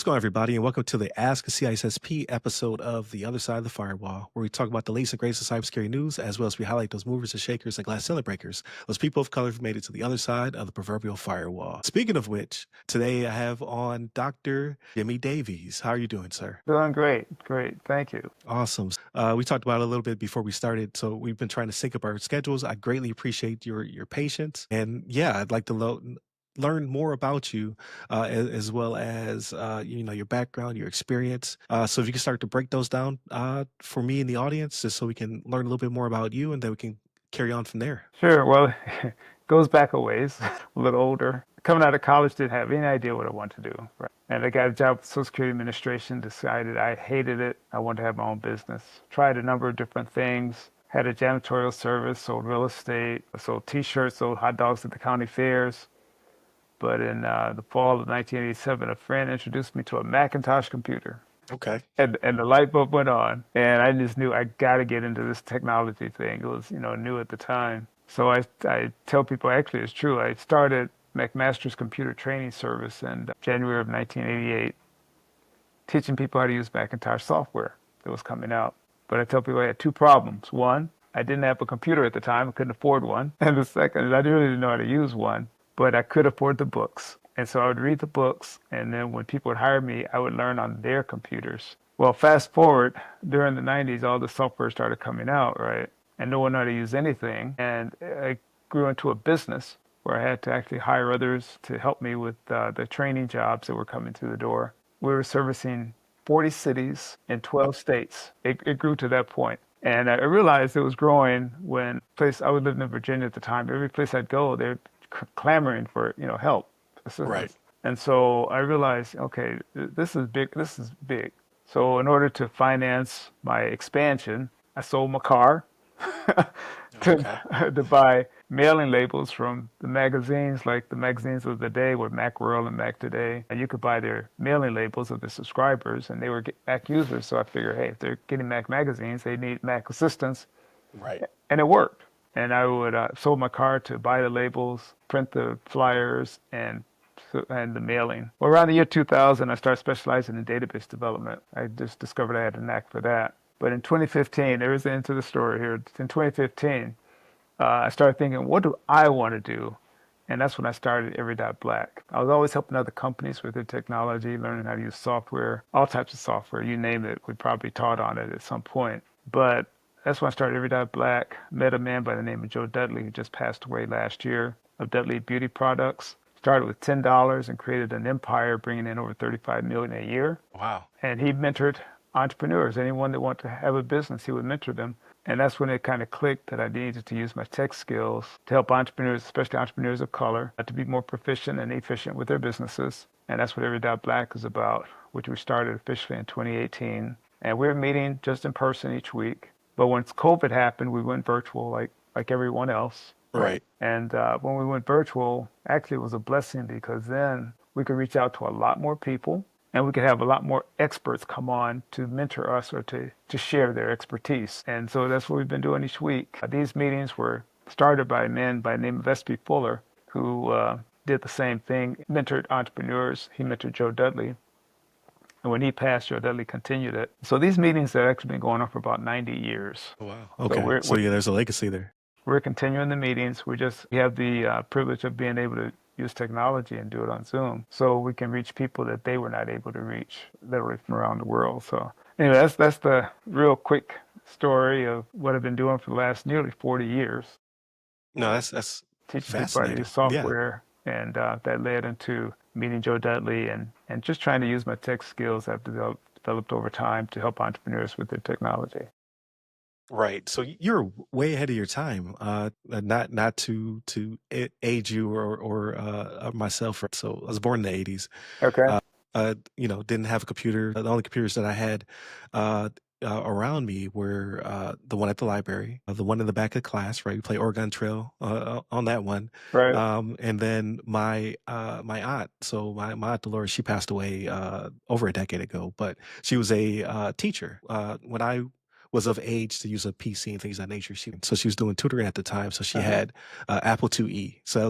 What's going on, everybody, and welcome to the Ask a CISSP episode of The Other Side of the Firewall, where we talk about the latest and greatest of cybersecurity news, as well as we highlight those movers and shakers and glass ceiling breakers, those people of color who've made it to the other side of the proverbial firewall. Speaking of which, today I have on Dr. Jimmy Davies. How are you doing, sir? Doing great. Great. Thank you. Awesome. We talked about it a little bit before we started, so we've been trying to sync up our schedules. I greatly appreciate your patience, and yeah, I'd like to learn more about you, as well as your background, your experience. So if you can start to break those down for me and the audience, just so we can learn a little bit more about you, and then we can carry on from there. Sure. Well, it goes back a ways, a little older. Coming out of college, didn't have any idea what I wanted to do. Right? And I got a job with Social Security Administration, decided I hated it. I wanted to have my own business. Tried a number of different things. Had a janitorial service, sold real estate, sold T-shirts, sold hot dogs at the county fairs. But in the fall of 1987, a friend introduced me to a Macintosh computer. Okay. And the light bulb went on, and I just knew I got to get into this technology thing. It was, new at the time. So I tell people, actually, it's true. I started McMaster's Computer Training Service in January of 1988, teaching people how to use Macintosh software that was coming out. But I tell people I had two problems. One, I didn't have a computer at the time. I couldn't afford one. And the second is I really didn't know how to use one, but I could afford the books. And so I would read the books, and then when people would hire me, I would learn on their computers. Well, fast forward, during the 90s, all the software started coming out, right? And no one knew how to use anything. And I grew into a business where I had to actually hire others to help me with the training jobs that were coming through the door. We were servicing 40 cities in 12 states. It grew to that point. And I realized it was growing when I was living in Virginia at the time. Every place I'd go, they're clamoring for, help. Assistance. Right. And so I realized, okay, this is big. This is big. So in order to finance my expansion, I sold my car to buy mailing labels from the magazines, like the magazines of the day were Macworld and Mac Today. And you could buy their mailing labels of the subscribers, and they were Mac users. So I figured, hey, if they're getting Mac magazines, they need Mac assistance. Right. And it worked. And I would sold my car to buy the labels, print the flyers, and the mailing. Well, around the year 2000, I started specializing in database development. I just discovered I had a knack for that. But in 2015, there is the end to the story here. In 2015, I started thinking, what do I want to do? And that's when I started Every.Black. I was always helping other companies with their technology, learning how to use software, all types of software, you name it. We probably taught on it at some point. But that's when I started Every.Black, met a man by the name of Joe Dudley, who just passed away last year, of Dudley Beauty Products. Started with $10 and created an empire, bringing in over $35 million a year. Wow. And he mentored entrepreneurs. Anyone that wanted to have a business, he would mentor them. And that's when it kind of clicked that I needed to use my tech skills to help entrepreneurs, especially entrepreneurs of color, to be more proficient and efficient with their businesses. And that's what Every.Black is about, which we started officially in 2018. And we're meeting just in person each week. But once COVID happened, we went virtual like everyone else. Right. And when we went virtual, actually it was a blessing because then we could reach out to a lot more people, and we could have a lot more experts come on to mentor us or to share their expertise. And so that's what we've been doing each week. These meetings were started by a man by the name of S.P. Fuller, who did the same thing, mentored entrepreneurs. He mentored Joe Dudley. And when he passed, Joe Dudley continued it. So these meetings have actually been going on for about 90 years. Oh, wow. Okay. So yeah, there's a legacy there. We're continuing the meetings. We have the privilege of being able to use technology and do it on Zoom, so we can reach people that they were not able to reach, literally from around the world. So anyway, that's the real quick story of what I've been doing for the last nearly 40 years. No, that's teaching people how to fascinating. use software, and that led into meeting Joe Dudley and just trying to use my tech skills I've developed over time to help entrepreneurs with their technology. Right. So you're way ahead of your time. Not to age you or myself. So I was born in the 80s. Okay. Didn't have a computer. The only computers that I had around me were the one at the library, the one in the back of class, right? We play Oregon Trail on that one. Right. And then my aunt, so my aunt Dolores, she passed away over a decade ago, but she was a teacher. When I was of age to use a PC and things of that nature, so she was doing tutoring at the time. So she had Apple IIe. So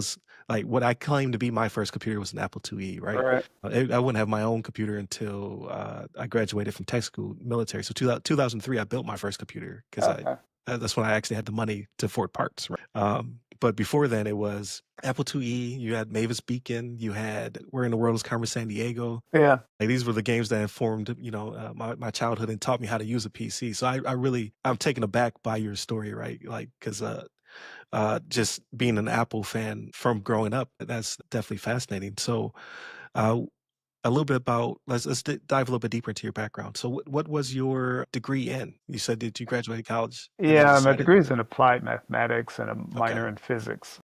like what I claim to be my first computer was an Apple IIe, right? Right. I wouldn't have my own computer until I graduated from tech school, military. So 2003, I built my first computer because Okay. that's when I actually had the money to afford parts. Right? But before then, it was Apple IIe. You had Mavis Beacon. You had Where in the World is Carmen San Diego. Yeah. Like these were the games that informed, my childhood and taught me how to use a PC. So I'm taken aback by your story, right? Like, because just being an Apple fan from growing up, that's definitely fascinating. So, uh, a little bit about dive a little bit deeper into your background. So, what was your degree in? You said that you graduated college and then Yeah, my decided, degree is in applied mathematics and a okay, minor in physics.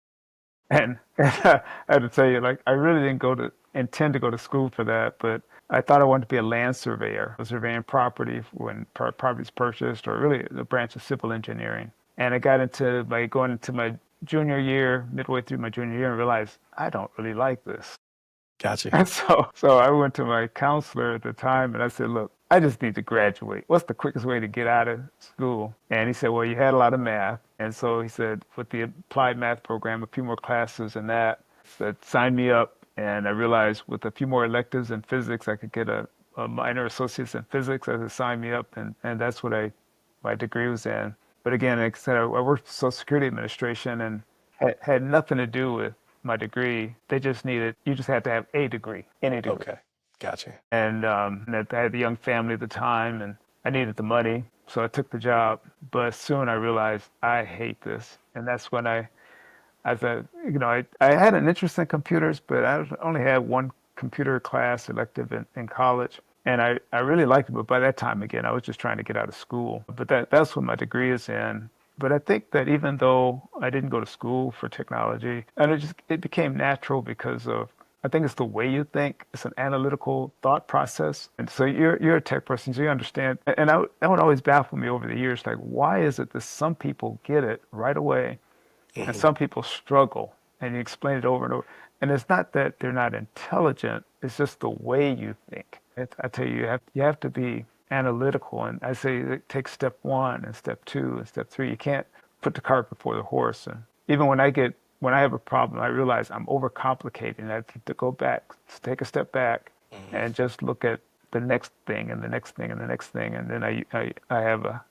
And I had to tell you, like, I really didn't intend to go to school for that, but I thought I wanted to be a land surveyor, surveying property when property's purchased, or really the branch of civil engineering. And I got into by going into my junior year, midway through my junior year, and realized I don't really like this. gotcha. And so I went to my counselor at the time and I said, look, I just need to graduate. What's the quickest way to get out of school? And he said, well, you had a lot of math. And so he said, with the applied math program, a few more classes and that, said, sign me up. And I realized with a few more electives in physics, I could get a minor associates in physics. I said, sign me up. And that's what my degree was in. But again, like I said, I worked for Social Security Administration and had nothing to do with my degree. You just had to have a degree, any degree. Okay, gotcha. And I had a young family at the time and I needed the money. So I took the job. But soon I realized I hate this. And that's when I had an interest in computers, but I only had one computer class elective in college. And I really liked it, but by that time, again, I was just trying to get out of school. But that's what my degree is in. But I think that even though I didn't go to school for technology, and it became natural because of I think it's the way you think. It's an analytical thought process. And so you're a tech person, so you understand. And that would always baffle me over the years. Like, why is it that some people get it right away and Mhm. some people struggle? And you explain it over and over. And it's not that they're not intelligent. It's just the way you think. I tell you, you have to be analytical. And I say take step one and step two and step three. You can't put the cart before the horse. And even when I have a problem, I realize I'm overcomplicating. I have to go back, take a step back, Mhm. and just look at the next thing and the next thing and the next thing, and then I have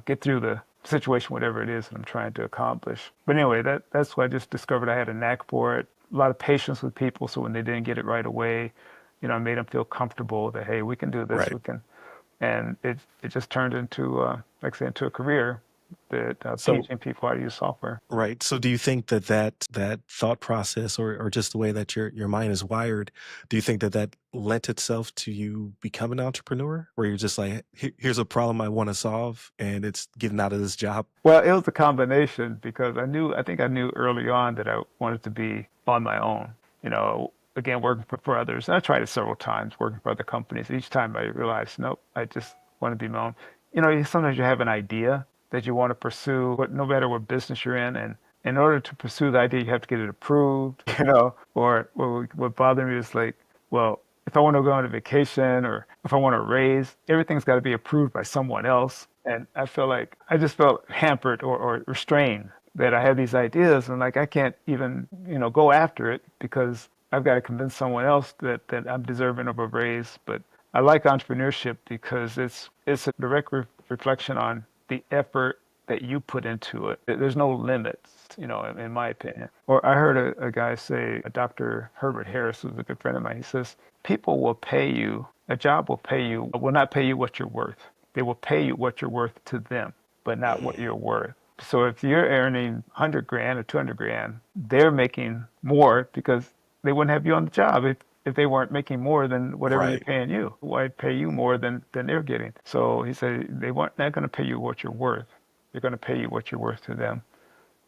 get through the situation, whatever it is that I'm trying to accomplish. But anyway, that's why I just discovered I had a knack for it. A lot of patience with people, so when they didn't get it right away, I made them feel comfortable that hey, we can do this, Right. we can, and it just turned into like I say, into a career that So teaching people how to use software. right. So do you think that thought process or just the way that your mind is wired, do you think that lent itself to you becoming an entrepreneur where you're just like, Here's a problem I want to solve and it's getting out of this job." Well, it was a combination because I think I knew early on that I wanted to be on my own. Again, working for others. And I tried it several times, working for other companies. Each time I realized, nope, I just want to be my own. Sometimes you have an idea that you want to pursue, but no matter what business you're in, and in order to pursue the idea, you have to get it approved, or what bothered me is like, well, if I want to go on a vacation or if I want to raise, everything's got to be approved by someone else. And I just felt hampered or restrained that I have these ideas and like I can't even, go after it because I've got to convince someone else that I'm deserving of a raise. But I like entrepreneurship because it's a direct reflection on the effort that you put into it. There's no limits, in my opinion. Or I heard a guy say, Dr. Herbert Harris, who's a good friend of mine, he says, people will pay you, a job will not pay you what you're worth. They will pay you what you're worth to them, but not what Mhm. you're worth. So if you're earning 100 grand or 200 grand, they're making more because they wouldn't have you on the job if they weren't making more than whatever they're Right. paying you. Why pay you more than they're getting? So he said they weren't not going to pay you what you're worth. They're going to pay you what you're worth to them.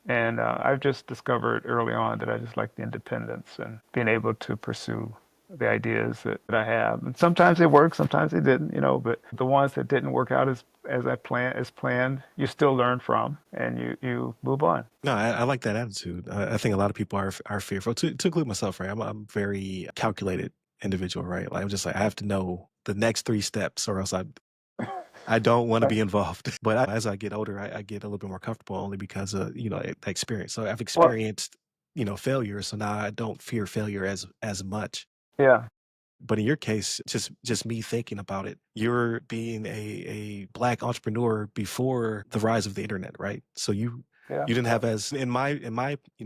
And I've just discovered early on that I just like the independence and being able to pursue the ideas that I have. And sometimes they work, sometimes they didn't, but the ones that didn't work out as planned, you still learn from and you move on. No, I like that attitude. I think a lot of people are fearful to include myself, right? I'm very calculated individual, right? Like I'm just like I have to know the next three steps or else I don't want to be involved. But as I get older, I get a little bit more comfortable only because of, the experience. So I've Well, experienced. failure. So now I don't fear failure as much. Yeah. But in your case, just me thinking about it, you're being a black entrepreneur before the rise of the internet, right? So Yeah. you didn't have as in my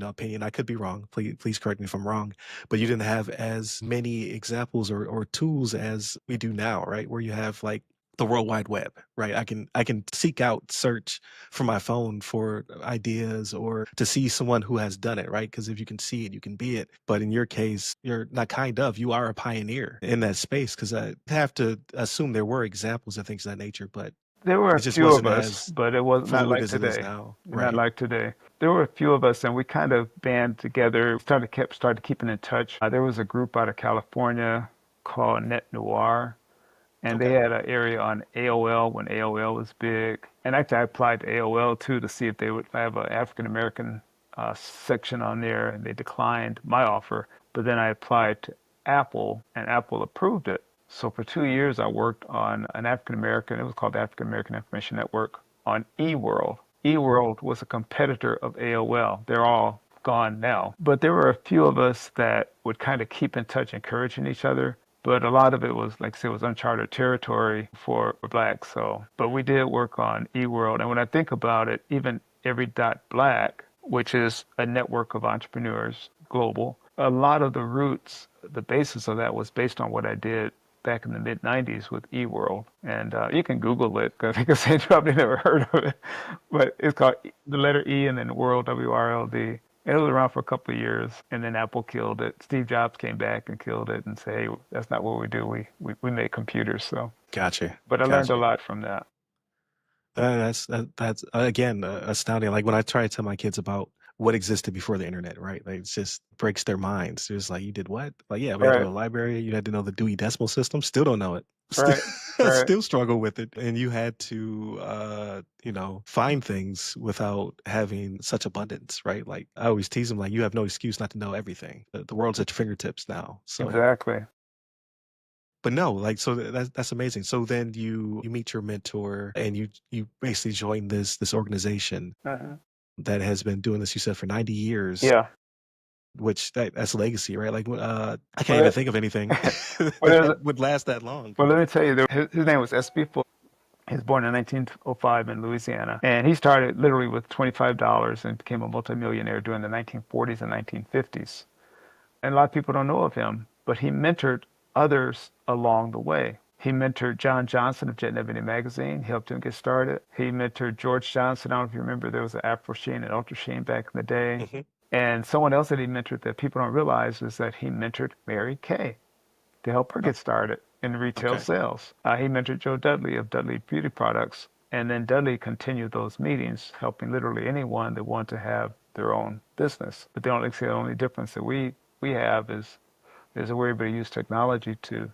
opinion, I could be wrong. Please correct me if I'm wrong, but you didn't have as many examples or tools as we do now, right? Where you have like the World Wide Web, right? I can seek out, search for my phone for ideas or to see someone who has done it, right? Because if you can see it, you can be it. But in your case, you're not you are a pioneer in that space because I have to assume there were examples and things of that nature, but There were it a just few of wasn't us, as but it was not fluid like as it is today. now, Not right? like today. There were a few of us, and we kind of band together. Started keeping in touch. There was a group out of California called Net Noir, and they Okay. had an area on AOL when AOL was big. And actually, I applied to AOL too to see if they would have an African American section on there, and they declined my offer. But then I applied to Apple, and Apple approved it. So for 2 years, I worked on an African American, it was called the African American Information Network, on eWorld. eWorld was a competitor of AOL. They're all gone now. But there were a few of us that would kind of keep in touch, encouraging each other. But a lot of it was, like I said, was uncharted territory for blacks. So, but we did work on eWorld. And when I think about it, even Every Dot Black, which is a network of entrepreneurs global, a lot of the roots, the basis of that was based on what I did back in the mid 90s with eWorld. And you can Google it because you probably never heard of it. But it's called the letter E and then World, WRLD. And it was around for a couple of years, and then Apple killed it. Steve Jobs came back and killed it and said, hey, that's not what we do. We make computers. So, Gotcha. but I learned a Gotcha. lot from that. That's again astounding. Like when I try to tell my kids about what existed before the internet, right? Like it just breaks their minds. It's just like you did what? Like yeah, we had to go Right, to the library. You had to know the Dewey Decimal System. Still don't know it. Still, right, right. still struggle with it. And you had to, find things without having such abundance, right? Like I always tease them, like you have no excuse not to know everything. The world's at your fingertips now. So Exactly. but no, like so that's amazing. So then you meet your mentor and you basically join this organization Uh-huh. that has been doing this, you said, for 90 years, Yeah. which that's legacy, right? Like I can't even Well, think of anything well, there's, that would last that long. well, let me tell you, his name was SB. He was born in 1905 in Louisiana, and he started literally with $25 and became a multimillionaire during the 1940s and 1950s. And a lot of people don't know of him, but he mentored others along the way. He mentored John Johnson of Jet Ebony magazine, helped him get started. He mentored George Johnson. I don't know if you remember, there was an Afro Sheen and Ultra Sheen back in the day. Hmm. And someone else that he mentored that people don't realize is that he mentored Mary Kay to help her Oh, get started in retail okay. sales. He mentored Joe Dudley of Dudley Beauty Products. And then Dudley continued those meetings, helping literally anyone that wanted to have their own business. But the only difference that we have is that we're able to use technology to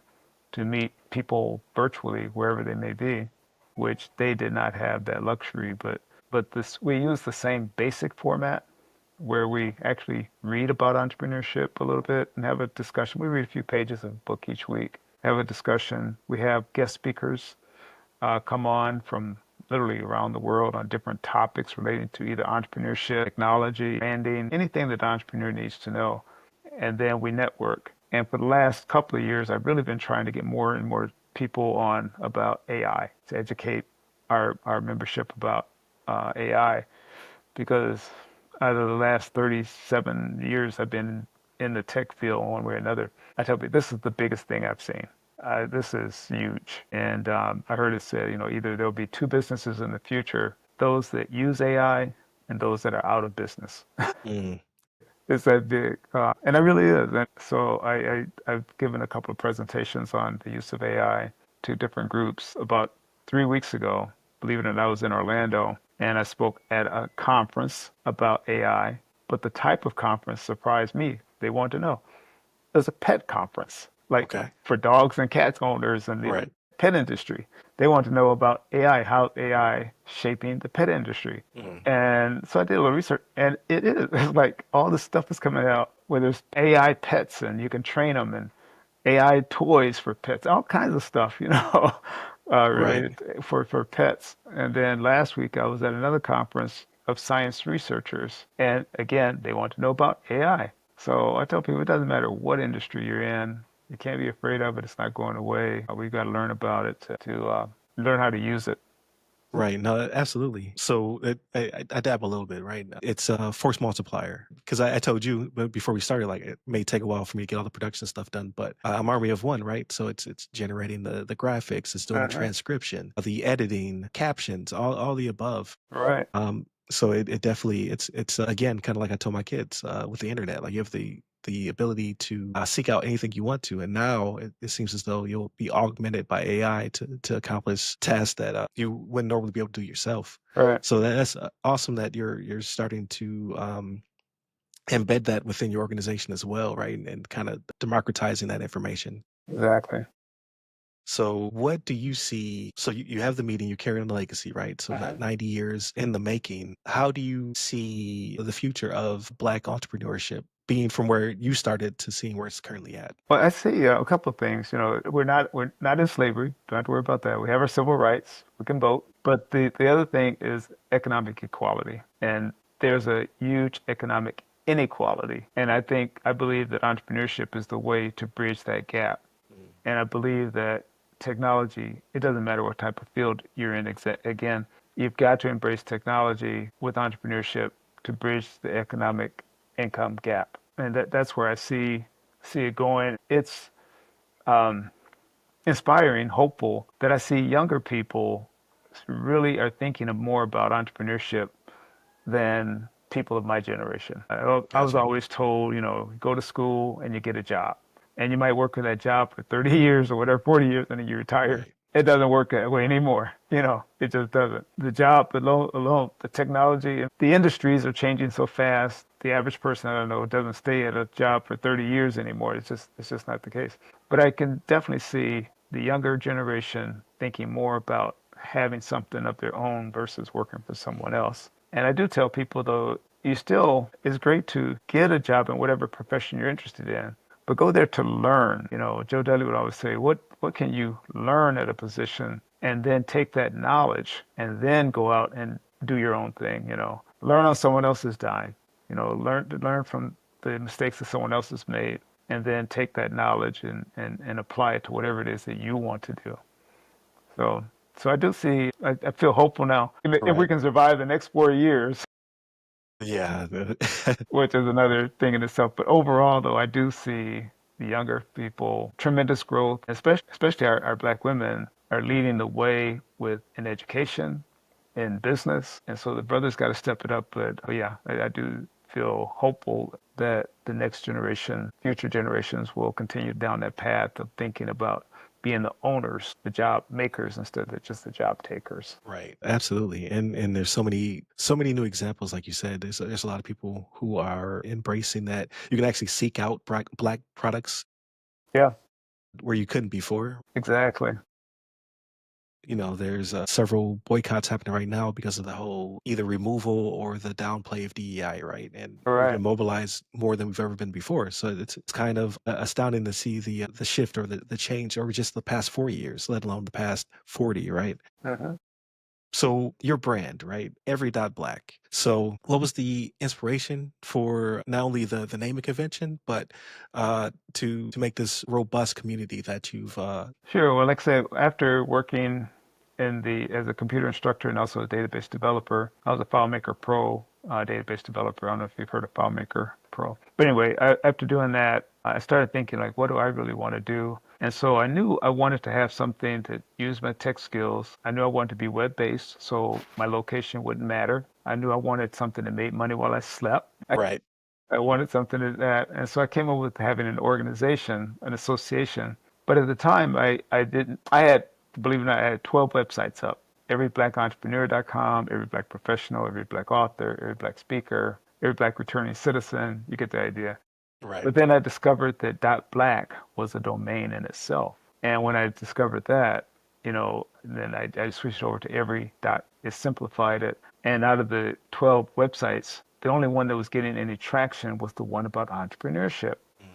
meet people virtually wherever they may be, which they did not have that luxury. But this we use the same basic format where we actually read about entrepreneurship a little bit and have a discussion. We read a few pages of a book each week, have a discussion. We have guest speakers come on from literally around the world on different topics relating to either entrepreneurship, technology, branding, anything that the entrepreneur needs to know. And then we network. And for the last couple of years, I've really been trying to get more and more people on about AI to educate our membership about AI because out of the last 37 years I've been in the tech field one way or another, I tell people this is the biggest thing I've seen. This is huge. And I heard it said, either there'll be two businesses in the future, those that use AI and those that are out of business. Mm, It's that big. And it really is. And so I've given a couple of presentations on the use of AI to different groups. About 3 weeks ago, believe it or not, I was in Orlando and I spoke at a conference about AI. But the type of conference surprised me. They wanted to know. It was a pet conference, like okay. for dogs and cats owners and the Right. pet industry. They want to know about AI, how AI shaping the pet industry. Mm, And so I did a little research, and it is it's like all this stuff is coming out where there's AI pets and you can train them, and AI toys for pets, all kinds of stuff, right. related for pets. And then last week I was at another conference of science researchers. And again, they want to know about AI. So I tell people it doesn't matter what industry you're in, you can't be afraid of it. It's not going away. We've got to learn about it to learn how to use it. Right. No, absolutely. So I dab a little bit, right? It's a force multiplier because I told you before we started, like it may take a while for me to get all the production stuff done, but I'm army of one, right? So it's generating the graphics, it's doing the Uh-huh. transcription, the editing, captions, all the above. Right. So it definitely it's again kind of like I told my kids with the internet, like you have the ability to seek out anything you want to, and now it seems as though you'll be augmented by AI to accomplish tasks that you wouldn't normally be able to do yourself. Right. So that's awesome that you're starting to embed that within your organization as well, right? And kind of democratizing that information. Exactly. So what do you see? So you have the meeting, you're carrying on the legacy, right? So Uh-huh. 90 years in the making. How do you see the future of Black entrepreneurship being from where you started to seeing where it's currently at? Well, I see a couple of things. You know, we're not in slavery. Don't have to worry about that. We have our civil rights. We can vote. But the other thing is economic equality, and there's a huge economic inequality. And I believe that entrepreneurship is the way to bridge that gap. Mm. And I believe that technology, it doesn't matter what type of field you're in. Again, you've got to embrace technology with entrepreneurship to bridge the economic income gap. And that's where I see it going. It's um, inspiring, hopeful that I see younger people really are thinking of more about entrepreneurship than people of my generation. I was Gotcha. always told, go to school and you get a job. And you might work at that job for 30 years or whatever, 40 years, and then you retire. Right. It doesn't work that way anymore. It just doesn't. The job alone, the technology, the industries are changing so fast. The average person, I don't know, doesn't stay at a job for 30 years anymore. It's just not the case. But I can definitely see the younger generation thinking more about having something of their own versus working for someone else. And I do tell people though, it's great to get a job in whatever profession you're interested in, but go there to learn. Joe Dudley would always say, what can you learn at a position and then take that knowledge and then go out and do your own thing, learn on someone else's dime, learn from the mistakes that someone else has made and then take that knowledge and apply it to whatever it is that you want to do. So so I feel hopeful now. If we Right. can survive the next 4 years, Yeah. which is another thing in itself. But overall, though, I do see the younger people, tremendous growth, especially our black women are leading the way with in education, in business. And so the brothers got to step it up. But oh, yeah, I do feel hopeful that the next generation, future generations will continue down that path of thinking about being the owners, the job makers instead of just the job takers. Right. Absolutely. And there's so many new examples, like you said. There's a lot of people who are embracing that. You can actually seek out black products Yeah, where you couldn't before. exactly. There's several boycotts happening right now because of the whole either removal or the downplay of DEI, right? And All we've right. been mobilized more than we've ever been before. So it's kind of astounding to see the shift or the change over just the past 4 years, let alone the past 40, right? Uh-huh. So your brand, right? Every dot black. So what was the inspiration for not only the naming convention, but to make this robust community that you've Sure. Well, like I said, after working as a computer instructor and also a database developer, I was a FileMaker Pro database developer. I don't know if you've heard of FileMaker Pro. But anyway, after doing that, I started thinking like, what do I really want to do? And so I knew I wanted to have something to use my tech skills. I knew I wanted to be web-based, so my location wouldn't matter. I knew I wanted something that made money while I slept. right. I wanted something like that. And so I came up with having an organization, an association. But at the time, I didn't, I had, believe it or not, I had 12 websites up. Everyblackentrepreneur.com, Every Black Professional, Every Black Author, Every Black Speaker, Every Black Returning Citizen. You get the idea. Right. But then I discovered that .black was a domain in itself. And when I discovered that, then I switched over to every dot. It simplified it. And out of the 12 websites, the only one that was getting any traction was the one about entrepreneurship. Mhm.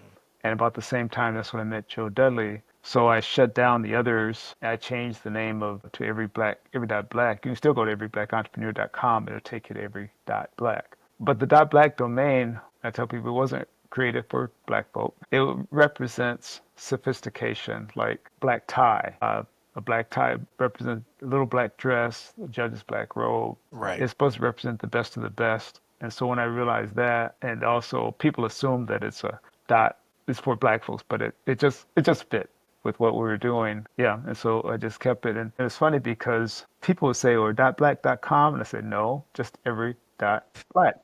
And about the same time, that's when I met Joe Dudley. So I shut down the others. I changed the name of to every dot black. You can still go to everyblackentrepreneur.com. It'll take you to every dot black. But the dot black domain, I tell people, it wasn't created for black folk. It represents sophistication, like black tie. A black tie represents a little black dress, a judge's black robe. Right. It's supposed to represent the best of the best. And so when I realized that, and also people assume that it's a dot, it's for black folks, but it just fit with what we were doing. Yeah. And so I just kept it. And it's funny because people would say, or .black.com. And I said, no, just every dot black.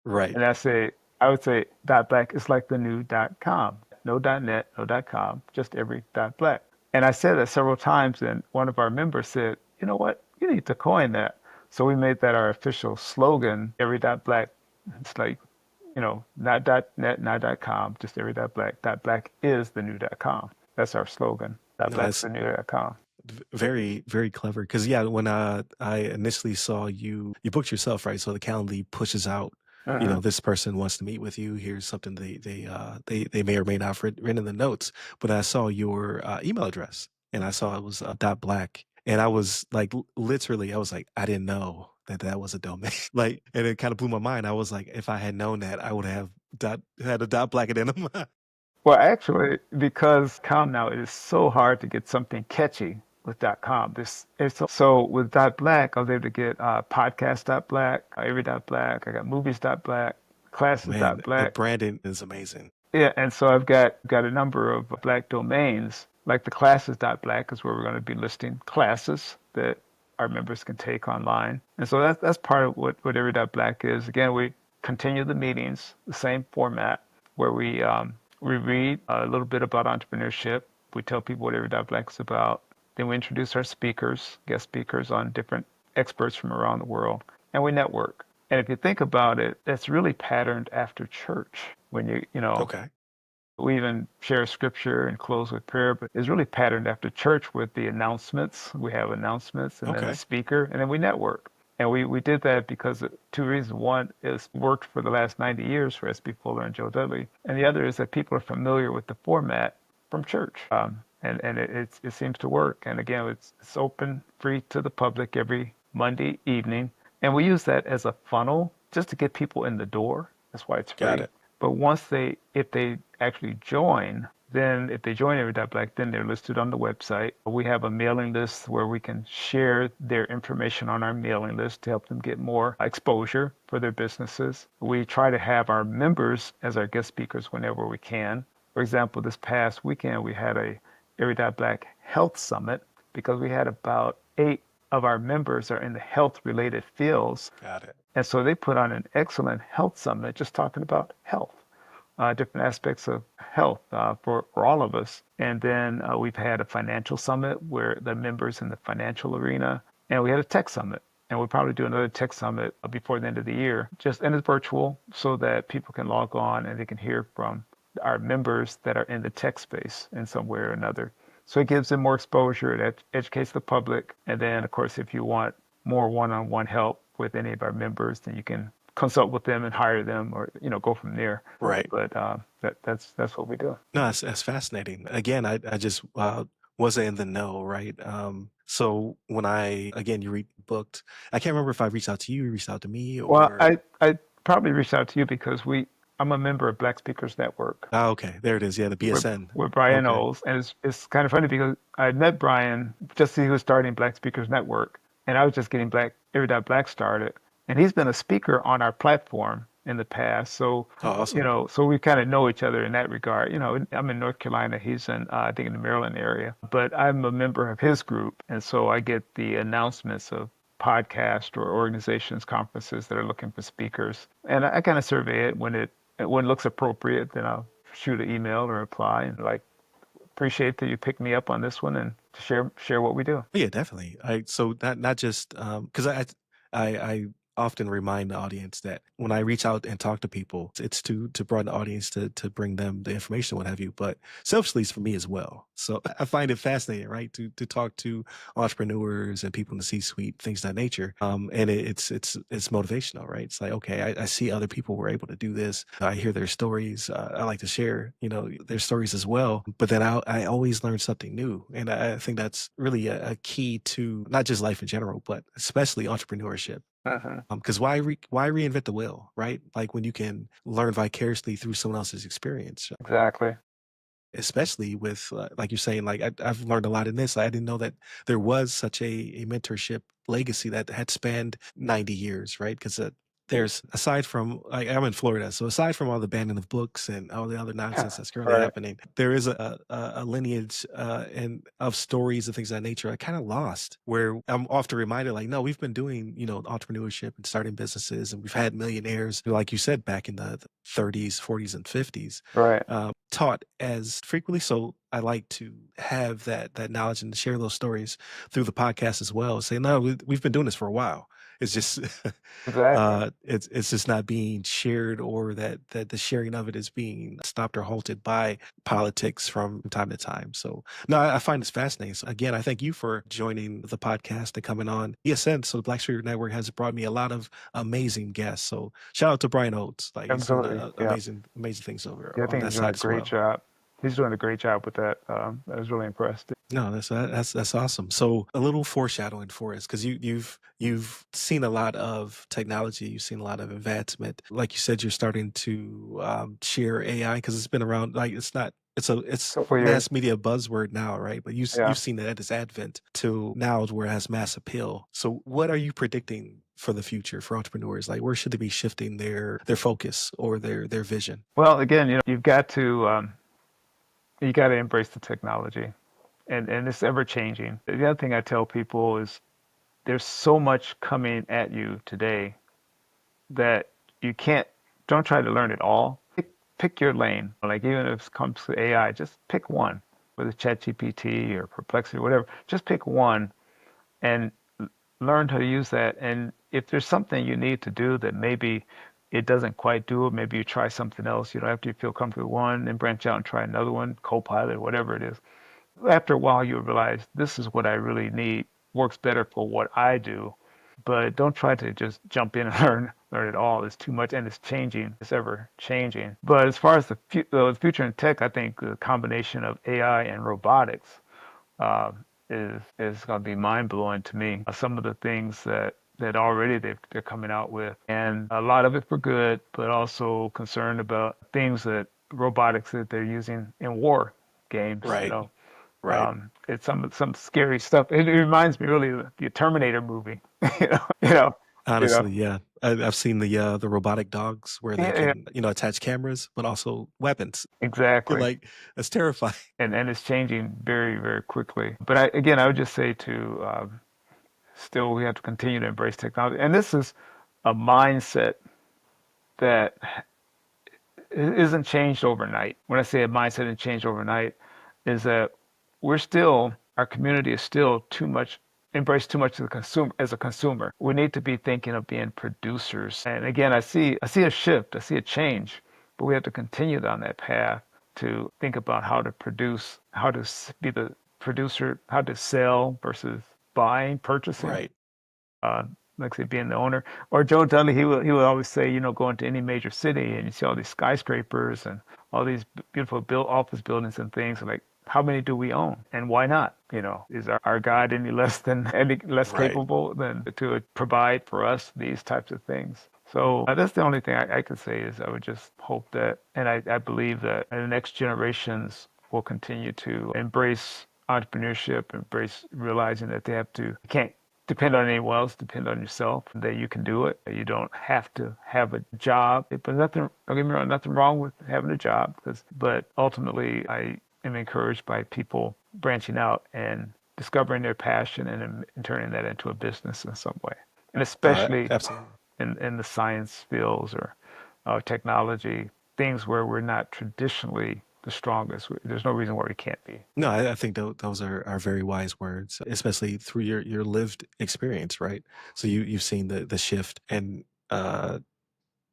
Right. And I would say dot black is like the new .com. No .net, no .com, just every dot black. And I said that several times, and one of our members said, you know what, you need to coin that. So we made that our official slogan, every dot black. It's like, not .net, not .com, just every dot black. Dot black is the new .com. That's our slogan. Dot No, black's that's the new .com. very, very clever. Because yeah, when I initially saw you booked yourself, right? So the Calendly pushes out, Uh-huh. this person wants to meet with you. Here's something they may or may not have written in the notes. But I saw your email address, and I saw it was dot black, and I was like, literally, I was like, I didn't know that that was a domain. Like, and it kind of blew my mind. I was like, if I had known that, I would have had a dot black at the end of my. Well, actually, because com now, it is so hard to get something catchy with .com. This is so with .black, I was able to get podcast.black, every.black. I got movies.black, Man, the classes.black. branding is amazing. Yeah, and so I've got a number of black domains. Like the classes.black is where we're going to be listing classes that our members can take online. And so that's part of what every.black is. Again, we continue the meetings, the same format, where we read a little bit about entrepreneurship. We tell people what every.black is about. Then we introduce our speakers, guest speakers on different experts from around the world, and we network. And if you think about it, that's really patterned after church. When Okay. we even share scripture and close with prayer, but it's really patterned after church with the announcements. We have announcements and then a Okay. speaker, and then we network. And we did that because of two reasons. One is worked for the last 90 years for S.B. Fuller and Joe Dudley. And the other is that people are familiar with the format from church. And it seems to work. And again, it's open, free to the public every Monday evening. And we use that as a funnel just to get people in the door. That's why it's Got free. it. But if they actually join, then if they join Every.Black, then they're listed on the website. We have a mailing list where we can share their information on our mailing list to help them get more exposure for their businesses. We try to have our members as our guest speakers whenever we can. For example, this past weekend, we had a Every.Black Health Summit because we had about 8 of our members are in the health related fields. Got it. And so they put on an excellent health summit just talking about health, different aspects of health for all of us. And then we've had a financial summit where the members in the financial arena, and we had a tech summit. And we'll probably do another tech summit before the end of the year. And it's virtual so that people can log on and they can hear from our members that are in the tech space in some way or another. So it gives them more exposure, it educates the public. And then, of course, if you want more one-on-one help with any of our members, then you can consult with them and hire them or, go from there. Right. But that's what we do. No, that's fascinating. Again, I just wasn't in the know, right? So when again, you booked, I can't remember if I reached out to you, you reached out to me, Well, or. I probably reached out to you because I'm a member of Black Speakers Network Oh, okay, there it is. Yeah, the with BSN. Brian Okay. Knowles. And it's kind of funny because I met Brian just as he was starting Black Speakers Network. And I was just getting Every.Black started. And he's been a speaker on our platform in the past. So, Oh, awesome. so we kind of know each other in that regard. I'm in North Carolina. He's I think in the Maryland area. But I'm a member of his group. And so I get the announcements of podcasts or organizations, conferences that are looking for speakers. And I kind of survey it when it looks appropriate. Then I'll shoot an email or reply and appreciate that you picked me up on this one and to share what we do. Yeah, definitely. So not just because I often remind the audience that when I reach out and talk to people, it's to broaden the audience to bring them the information, what have you, but selfishly it's for me as well. So I find it fascinating, right? To talk to entrepreneurs and people in the C-suite, things of that nature. And it's motivational, right? It's like, okay, I see other people were able to do this. I hear their stories. I like to share, their stories as well. But then I always learn something new, and I think that's really a key to not just life in general, but especially entrepreneurship. Uh-huh. Because why reinvent the wheel, right? Like when you can learn vicariously through someone else's experience, Exactly. especially with like you're saying, like I've learned a lot in this. I didn't know that there was such a mentorship legacy that had spanned 90 years, right? Because there's aside from I'm in Florida, so aside from all the banning of books and all the other nonsense that's currently Right. happening, there is a lineage and of stories and things of that nature I kind of lost. Where I'm often reminded, like, no, we've been doing entrepreneurship and starting businesses, and we've had millionaires, like you said, back in the 30s, 40s, and 50s Right. taught as frequently. So I like to have that knowledge and share those stories through the podcast as well. Say, no, we've been doing this for a while. It's just Exactly. it's just not being shared, or that the sharing of it is being stopped or halted by politics from time to time. So no, I find this fascinating. So again, I thank you for joining the podcast and coming on. ESN, so the Black Spirit Network has brought me a lot of amazing guests. So shout out to Brian Oates. Like he's doing Absolutely. Yeah. amazing things over Yeah, I on think that he's doing side a as great well. job. He's doing a great job with that. I was really impressed. No, that's awesome. So a little foreshadowing for us, because you've seen a lot of technology, you've seen a lot of advancement. Like you said, you're starting to share AI because it's been around. Like it's Couple of years. mass media buzzword now, right? But Yeah. you've seen that at its advent to now where it has mass appeal. So what are you predicting for the future for entrepreneurs? Like where should they be shifting their focus or their vision? Well, again, you got to embrace the technology, and it's ever changing. The other thing I tell people is there's so much coming at you today that you can't. Don't try to learn it all. Pick your lane. Like even if it comes to AI, just pick one, whether it's ChatGPT or Perplexity or whatever. Just pick one and learn how to use that. And if there's something you need to do that maybe it doesn't quite do it, maybe you try something else. After you feel comfortable with one, and branch out and try another one, Copilot, or whatever it is. After a while, you realize this is what I really need, works better for what I do. But don't try to just jump in and learn it all. It's too much, and it's changing. It's ever changing. But as far as the future in tech, I think the combination of AI and robotics uh, is going to be mind blowing to me. Some of the things that already they're coming out with, and a lot of it for good, but also concerned about things that robotics that they're using in war games. Right, right. It's some scary stuff. It reminds me really of the Terminator movie. you know, you know, you know. Honestly, yeah. I've seen the robotic dogs where they Yeah, yeah, can, attach cameras, but also weapons. You're exactly. like, that's terrifying. And it's changing very very quickly. But I would just say to still we have to continue to embrace technology, and this is a mindset that isn't changed overnight. When I say a mindset isn't changed overnight, is that our community is still too much embrace too much of the consumer as a consumer. We need to be thinking of being producers. And again, I see a shift, I see a change, but we have to continue down that path to think about how to produce, how to be the producer, how to sell versus buying, purchasing. Right. uh, like I say, being the owner. Or Joe Dudley, he would always say, go into any major city and you see all these skyscrapers and all these beautiful office buildings and things. Like, how many do we own, and why not? Is our God any less Right. capable than to provide for us these types of things? So that's the only thing I could say is I would just hope that, and I believe that the next generations will continue to embrace entrepreneurship, embrace realizing that they can't depend on anyone else, depend on yourself, that you can do it. You don't have to have a job. But don't get me wrong, nothing wrong with having a job, but ultimately I am encouraged by people branching out and discovering their passion and turning that into a business in some way. And especially Absolutely. in the science fields or technology, things where we're not traditionally the strongest. There's no reason why we can't be. No, I think those are very wise words, especially through your lived experience, right? So you've seen the shift, and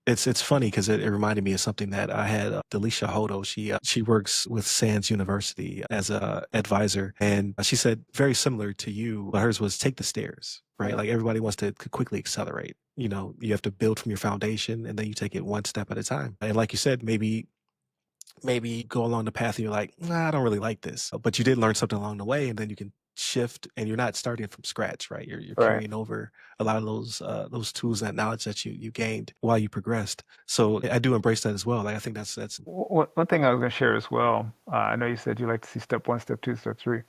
it's funny because it reminded me of something that I had. Delisha Hodo, she works with Sands University as a advisor, and she said very similar to you. But hers was take the stairs, right? Right. Like everybody wants to quickly accelerate. You know, you have to build from your foundation, and then you take it one step at a time. And like you said, maybe go along the path and you're like, nah, I don't really like this. But you did learn something along the way, and then you can shift and you're not starting from scratch, right? You're Right. carrying over a lot of those tools, that knowledge that you gained while you progressed. So I do embrace that as well. Like I think that's One thing I was going to share as well. I know you said you like to see step one, step two, step three.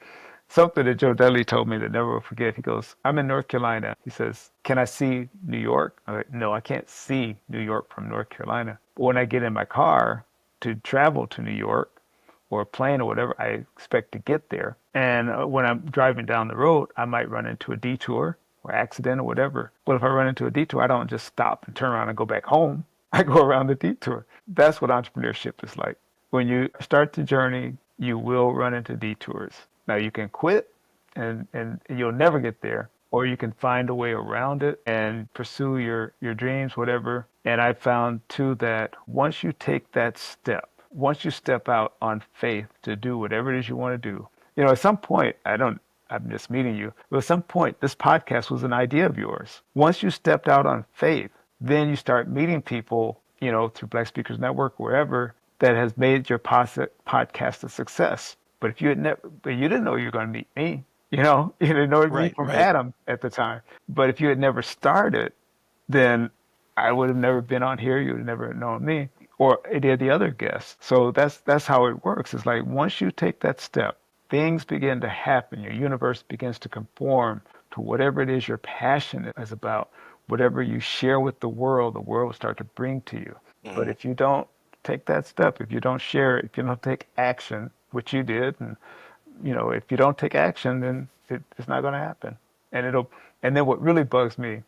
Something that Joe Dudley told me that never will forget. He goes, I'm in North Carolina. He says, can I see New York? I'm like, no, I can't see New York from North Carolina. But when I get in my car to travel to New York or a plane or whatever, I expect to get there. And when I'm driving down the road, I might run into a detour or accident or whatever. But if I run into a detour, I don't just stop and turn around and go back home. I go around the detour. That's what entrepreneurship is like. When you start the journey, you will run into detours. Now you can quit and you'll never get there, or you can find a way around it and pursue your dreams, whatever. And I found too that once you take that step, once you step out on faith to do whatever it is you want to do, at some point, I'm just meeting you, but at some point, this podcast was an idea of yours. Once you stepped out on faith, then you start meeting people, through Black Speakers Network, wherever, that has made your podcast a success. But if you had never, but you didn't know you were going to meet me, you didn't know me right, from right, Adam at the time. But if you had never started, then I would have never been on here. You would have never known me or any of the other guests. So that's how it works. It's like once you take that step, things begin to happen. Your universe begins to conform to whatever it is your passion is about. Whatever you share with the world will start to bring to you. But hmm if you don't take that step, if you don't share it, if you don't take action, which you did, and if you don't take action, then it's not going to happen. And then what really bugs me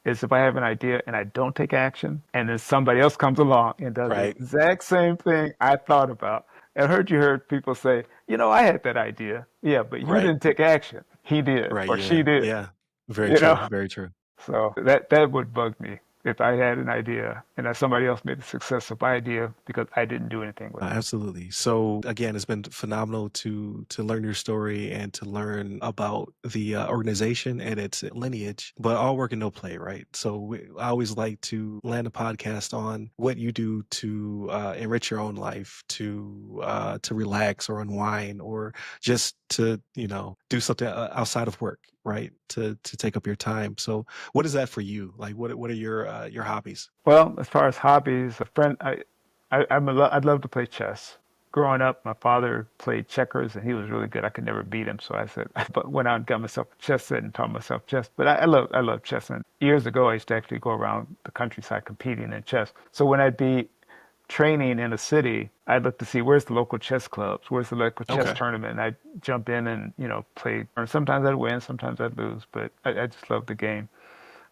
is if I have an idea and I don't take action, and then somebody else comes along and does the right, exact same thing I thought about. And you heard people say, I had that idea. Yeah, but you right, didn't take action. He did, right. or she Yeah, did, yeah. Very you true. know? Very true. So that would bug me if I had an idea and that somebody else made a success of my idea because I didn't do anything with it. Absolutely. So again, it's been phenomenal to learn your story and to learn about the organization and its lineage. But all work and no play, right? So I always like to land a podcast on what you do to enrich your own life, to relax or unwind, or just to do something outside of work, right? To take up your time. So what is that for you? Like, what are your hobbies? Well, as far as hobbies, a friend, I'd love to play chess. Growing up, my father played checkers and he was really good. I could never beat him, so I said, I went out and got myself a chess set and taught myself chess. But I love chess. And years ago, I used to actually go around the countryside competing in chess. So when I'd be training in a city, I'd look to see where's the local chess clubs, where's the local chess Okay. tournament, and I'd jump in and play. Or sometimes I'd win, sometimes I'd lose, but I just love the game.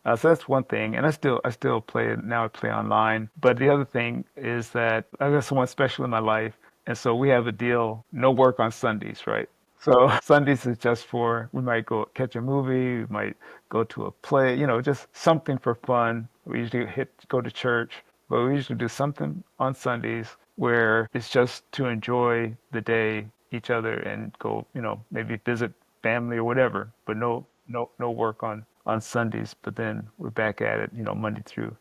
So that's one thing, and I still play it now. I play online, but the other thing is that I got someone special in my life, and so we have a deal: no work on Sundays, right? So Sundays is just for we might go catch a movie, we might go to a play, just something for fun. We usually go to church, but we usually do something on Sundays where it's just to enjoy the day, each other, and go, maybe visit family or whatever, but no work on Sundays, but then we're back at it, Monday through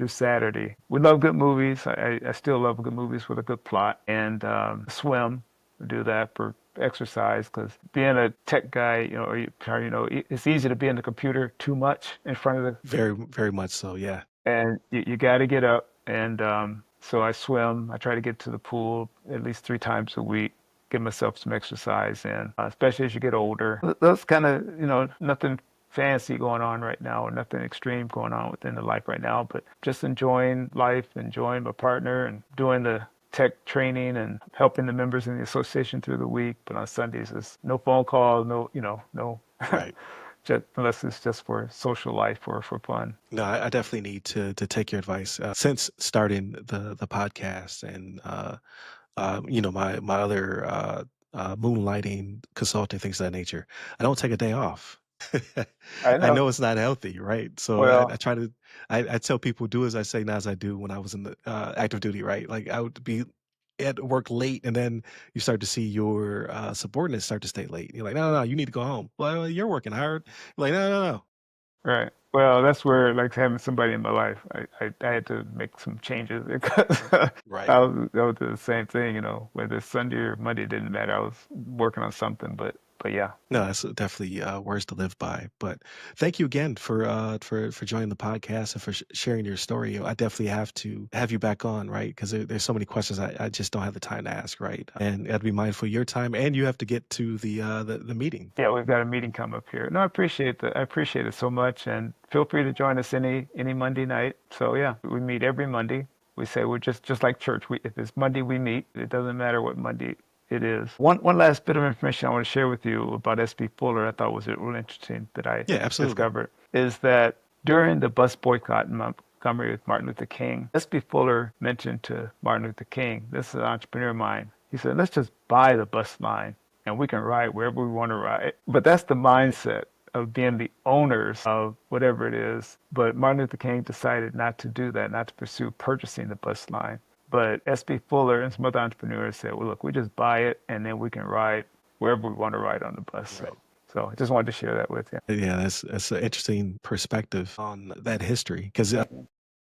Saturday. We love good movies. I still love good movies with a good plot, and swim. We do that for exercise because being a tech guy, it's easy to be in the computer too much in front of the, Very, very much so. Yeah. and you got to get up. And so I swim. I try to get to the pool at least 3 times a week. Give myself some exercise in, especially as you get older. Those kind of, nothing fancy going on right now, or nothing extreme going on within the life right now, but just enjoying life, enjoying my partner, and doing the tech training and helping the members in the association through the week. But on Sundays, it's no phone call, no, Right. just, unless it's just for social life or for fun. No, I definitely need to take your advice. Since starting the podcast and my other moonlighting, consulting, things of that nature. I don't take a day off. I I know. know it's not healthy, right? So I Well, try to, I tell people do as I say, not as I do when I was in the active duty, right? Like I would be at work late and then you start to see your subordinates start to stay late. You're like, no, no, no, you need to go home. Well, you're working hard. You're like, no, no, no. right. Well, that's where like having somebody in my life, I had to make some changes because Right. I would do the same thing, you know, whether it's Sunday or Monday, it didn't matter. I was working on something, but yeah. No, that's definitely words to live by. But thank you again for joining the podcast and for sharing your story. I definitely have to have you back on, right? Because there's so many questions I just don't have the time to ask, right? And you have to be mindful of your time, and you have to get to the meeting. Yeah, we've got a meeting come up here. No, I appreciate it so much, and feel free to join us any Monday night. So yeah, we meet every Monday. We say we're just like church. If it's Monday, we meet. It doesn't matter what Monday it is. One last bit of information I want to share with you about S.B. Fuller I thought was real interesting that I Yeah, absolutely. discovered is that during the bus boycott in Montgomery with Martin Luther King, S.B. Fuller mentioned to Martin Luther King, this is an entrepreneur of mine. He said, let's just buy the bus line and we can ride wherever we want to ride. But that's the mindset of being the owners of whatever it is. But Martin Luther King decided not to do that, not to pursue purchasing the bus line. But S.B. Fuller and some other entrepreneurs said, well, look, we just buy it and then we can ride wherever we want to ride on the bus. Right. So I just wanted to share that with you. Yeah, that's an interesting perspective on that history because Mhm.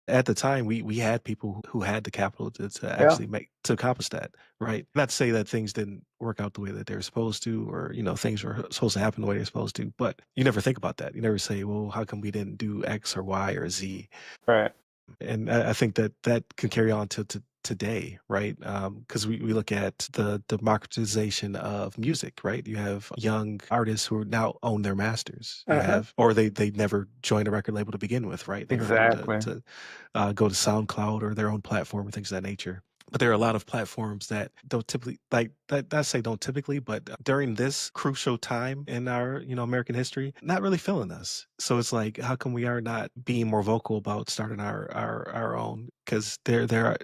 at the time, we had people who had the capital to Yeah, actually make to accomplish that, right? Not to say that things didn't work out the way that they were supposed to, or things were supposed to happen the way they're supposed to. But you never think about that. You never say, "Well, how come we didn't do X or Y or Z?" right. And I think that that can carry on to today, right? Because we look at the democratization of music, right? You have young artists who now own their masters. You Uh-huh. have, or they never joined a record label to begin with, right? They were able Exactly. to go to SoundCloud or their own platform and things of that nature. But there are a lot of platforms that don't typically like that. I say don't typically, but during this crucial time in our American history, not really feeling us. So it's like, how come we are not being more vocal about starting our own? Because there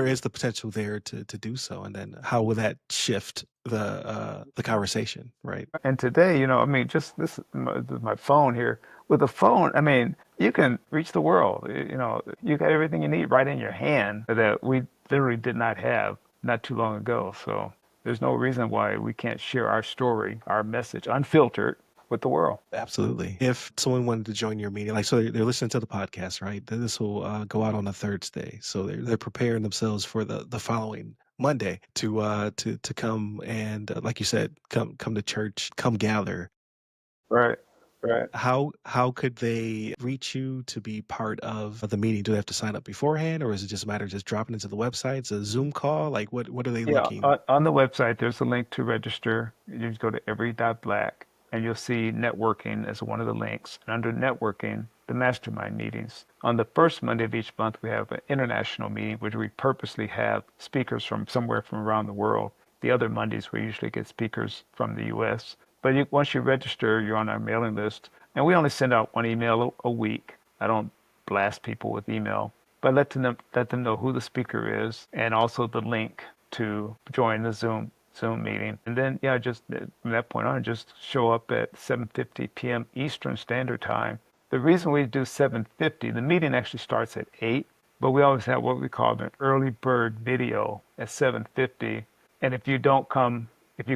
is the potential there to do so, and then how will that shift the conversation, right? And today, I mean, just my phone here. With a phone, I mean, you can reach the world. You got everything you need right in your hand that we literally did not have not too long ago. So there's no reason why we can't share our story, our message, unfiltered with the world. Absolutely. If someone wanted to join your meeting, like, so they're listening to the podcast, right? Then this will go out on a Thursday, so they're preparing themselves for the following Monday to come and like you said, come to church, come gather. Right, right. How could they reach you to be part of the meeting? Do they have to sign up beforehand, or is it just a matter of just dropping into the website? It's a Zoom call. Like what are they Yeah, looking? on the website, there's a link to register. You just go to every.black and you'll see networking as one of the links. And under networking, the mastermind meetings. On the first Monday of each month, we have an international meeting, which we purposely have speakers from somewhere from around the world. The other Mondays, we usually get speakers from the US. But once you register, you're on our mailing list. And we only send out one email a week. I don't blast people with email, but let them know who the speaker is and also the link to join the Zoom meeting. And then yeah, just from that point on, just show up at 7:50 p.m. Eastern Standard Time. The reason we do 7:50, the meeting actually starts at 8, but we always have what we call an early bird video at 7:50. And if you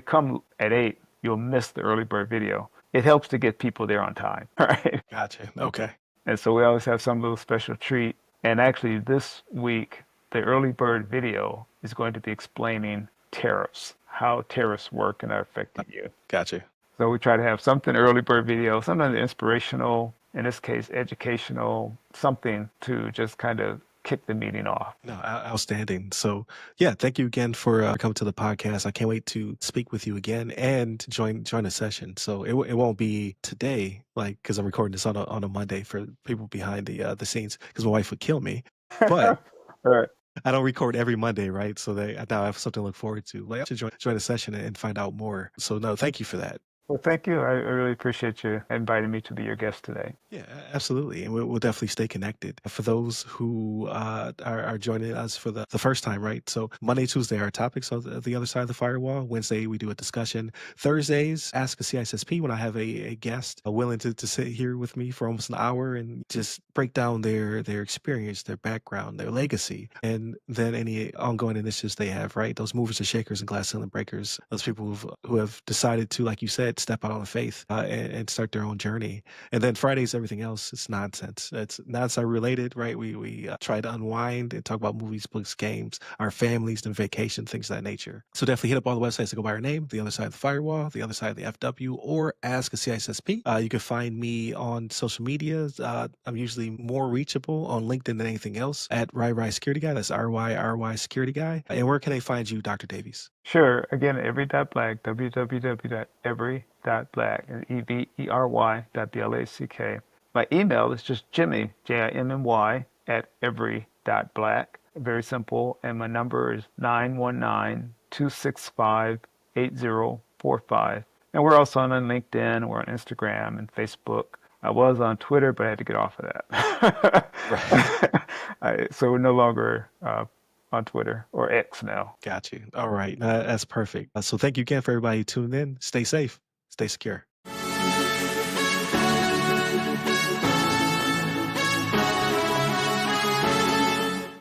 come at 8, you'll miss the early bird video. It helps to get people there on time, right? Gotcha. Okay. And so we always have some little special treat. And actually, this week, the early bird video is going to be explaining tariffs, how tariffs work and are affecting you. Gotcha. So we try to have something early bird video, something inspirational, in this case, educational, something to just kind of kick the meeting off. No, outstanding. So, yeah, thank you again for coming to the podcast. I can't wait to speak with you again and join a session. So it won't be today, like because I'm recording this on a Monday for people behind the scenes, because my wife would kill me. But All right. I don't record every Monday, right? So now I have something to look forward to. Like, I should join a session and find out more. So, no, thank you for that. Well, thank you. I really appreciate you inviting me to be your guest today. Yeah, absolutely. And we'll definitely stay connected. For those who are joining us for the first time, right? So Monday, Tuesday, our topics on the other side of the firewall. Wednesday, we do a discussion. Thursdays, Ask a CISSP when I have a guest willing to sit here with me for almost an hour and just break down their experience, their background, their legacy, and then any ongoing initiatives they have, right? Those movers and shakers and glass ceiling breakers, those people who have decided to, like you said, step out on faith and start their own journey. And then Fridays, everything else is nonsense. It's nonsense related, right? We try to unwind and talk about movies, books, games, our families, and vacation, things of that nature. So definitely hit up all the websites that go by our name, The Other Side of the Firewall, The Other Side of the FW, or Ask a CISSP. You can find me on social media. I'm usually more reachable on LinkedIn than anything else at RyRy Security Guy. That's RYRY Security Guy. And where can they find you, Dr. Davies? Sure. Again, every.black, www.every.black, and every.black. My email is just Jimmy, Jimmy, at every.black. Very simple. And my number is 919-265-8045. And we're also on LinkedIn, we're on Instagram and Facebook. I was on Twitter, but I had to get off of that. Right. So we're no longer on Twitter or X now. Got you. All right. That's perfect. So thank you again for everybody who tuned in. Stay safe, stay secure.